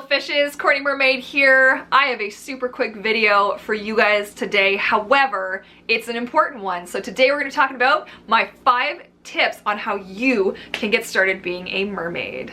fishes, Courtney Mermaid here. I have a super quick video for you guys today. However, it's an important one. So today we're going to be talking about my 5 tips on how you can get started being a mermaid.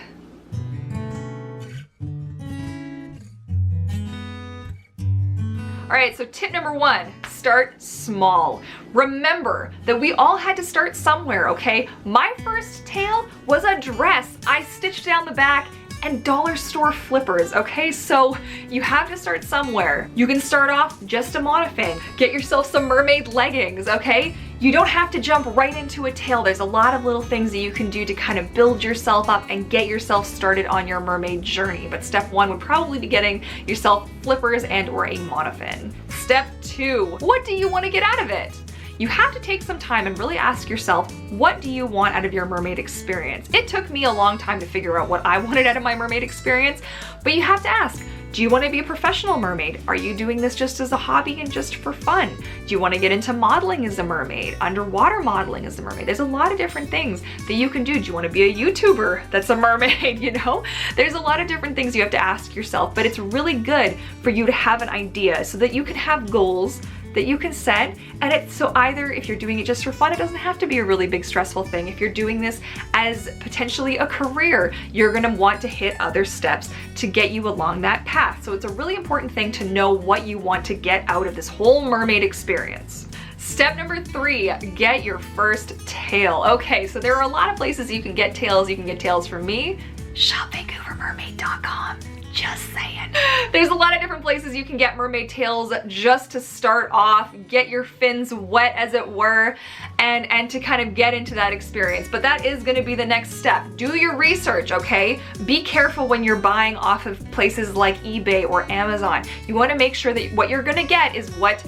Alright, so tip number 1, start small. Remember that we all had to start somewhere, okay? My first tail was a dress. I stitched down the back and dollar store flippers, okay? So you have to start somewhere. You can start off just a monofin. Get yourself some mermaid leggings, okay? You don't have to jump right into a tail. There's a lot of little things that you can do to kind of build yourself up and get yourself started on your mermaid journey. But step 1 would probably be getting yourself flippers and or a monofin. Step 2, what do you want to get out of it? You have to take some time and really ask yourself, what do you want out of your mermaid experience? It took me a long time to figure out what I wanted out of my mermaid experience, but you have to ask, do you want to be a professional mermaid? Are you doing this just as a hobby and just for fun? Do you want to get into modeling as a mermaid? Underwater modeling as a mermaid? There's a lot of different things that you can do. Do you want to be a YouTuber that's a mermaid, you know? There's a lot of different things you have to ask yourself, but it's really good for you to have an idea so that you can have goals that you can set, and it's so either if you're doing it just for fun, it doesn't have to be a really big stressful thing. If you're doing this as potentially a career, you're gonna want to hit other steps to get you along that path. So it's a really important thing to know what you want to get out of this whole mermaid experience. Step number 3, get your first tail. Okay, so there are a lot of places you can get tails. You can get tails from me, shopvancouvermermaid.com. Just saying. There's a lot of different places you can get mermaid tails just to start off, get your fins wet as it were, and to kind of get into that experience. But that is gonna be the next step. Do your research, okay? Be careful when you're buying off of places like eBay or Amazon. You wanna make sure that what you're gonna get is what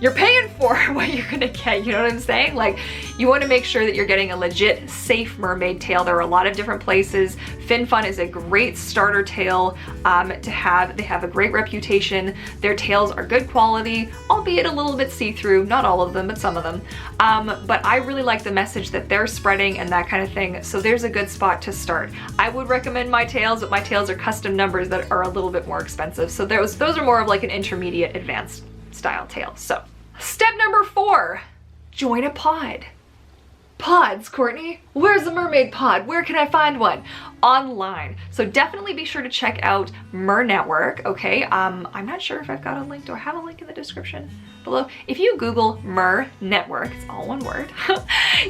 you're paying for, what you're gonna get, you know what I'm saying? Like, you wanna make sure that you're getting a legit, safe mermaid tail. There are a lot of different places. FinFun is a great starter tail to have. They have a great reputation. Their tails are good quality, albeit a little bit see-through, not all of them, but some of them. But I really like the message that they're spreading and that kind of thing, so there's a good spot to start. I would recommend my tails, but my tails are custom numbers that are a little bit more expensive, so those are more of like an intermediate advanced style tail. So step number 4, join a pod. Pods, Courtney? Where's the mermaid pod? Where can I find one? Online. So definitely be sure to check out Mer Network, okay? I'm not sure if I've got a link. Do I have a link in the description below? If you Google Mer Network, it's all one word,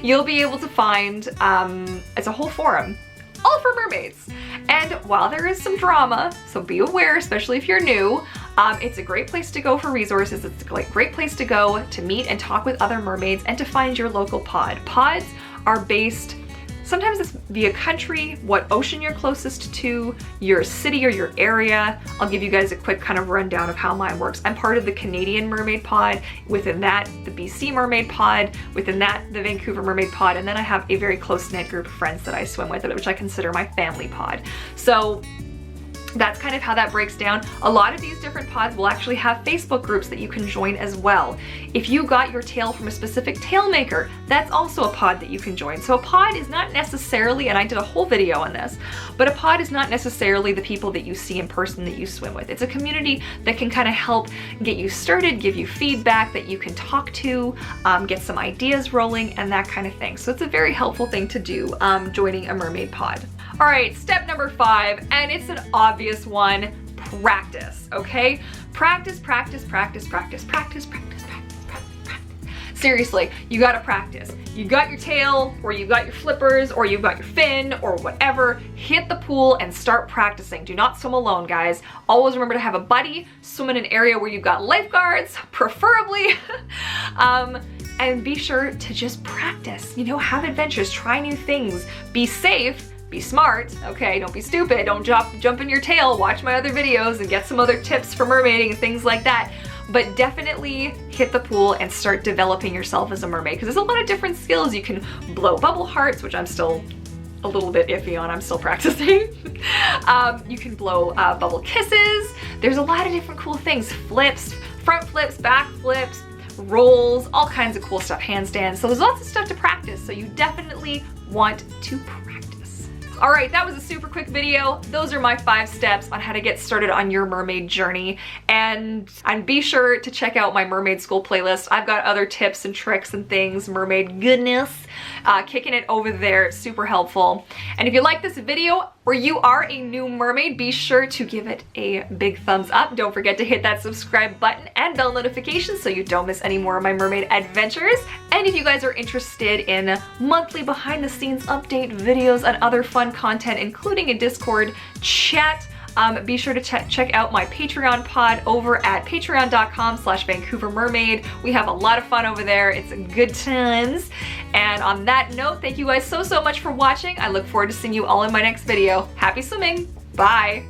you'll be able to find, it's a whole forum all for mermaids. And while there is some drama, so be aware, especially if you're new, it's a great place to go for resources. It's a great place to go to meet and talk with other mermaids and to find your local pod. Pods are based, sometimes it's via country, what ocean you're closest to, your city or your area. I'll give you guys a quick kind of rundown of how mine works. I'm part of the Canadian Mermaid Pod, within that the BC Mermaid Pod, within that the Vancouver Mermaid Pod, and then I have a very close-knit group of friends that I swim with, which I consider my family pod. So that's kind of how that breaks down. A lot of these different pods will actually have Facebook groups that you can join as well. If you got your tail from a specific tail maker, that's also a pod that you can join. So a pod is not necessarily, and I did a whole video on this, but a pod is not necessarily the people that you see in person that you swim with. It's a community that can kind of help get you started, give you feedback that you can talk to, get some ideas rolling and that kind of thing. So it's a very helpful thing to do, joining a mermaid pod. All right, step number 5, and it's an obvious one, practice, okay? Practice, practice, practice, practice, practice, practice, practice, practice, practice. Seriously, you gotta practice. You got your tail, or you got your flippers, or you've got your fin, or whatever, hit the pool and start practicing. Do not swim alone, guys. Always remember to have a buddy, swim in an area where you've got lifeguards, preferably, and be sure to just practice, you know, have adventures, try new things, be safe, be smart, okay? Don't be stupid. Don't jump in your tail. Watch my other videos and get some other tips for mermaiding and things like that. But definitely hit the pool and start developing yourself as a mermaid, because there's a lot of different skills. You can blow bubble hearts, which I'm still a little bit iffy on. I'm still practicing. You can blow bubble kisses. There's a lot of different cool things. Flips, front flips, back flips, rolls, all kinds of cool stuff, handstands. So there's lots of stuff to practice. So you definitely want to practice. All right, that was a super quick video. Those are my 5 steps on how to get started on your mermaid journey. And be sure to check out my mermaid school playlist. I've got other tips and tricks and things, mermaid goodness, kicking it over there. It's super helpful. And if you like this video or you are a new mermaid, be sure to give it a big thumbs up. Don't forget to hit that subscribe button and bell notification so you don't miss any more of my mermaid adventures. And if you guys are interested in monthly behind the scenes update videos and other fun content, including a Discord chat, be sure to check out my Patreon pod over at patreon.com/VancouverMermaid. We have a lot of fun over there. It's good times. And on that note, thank you guys so much for watching. I look forward to seeing you all in my next video. Happy swimming. Bye.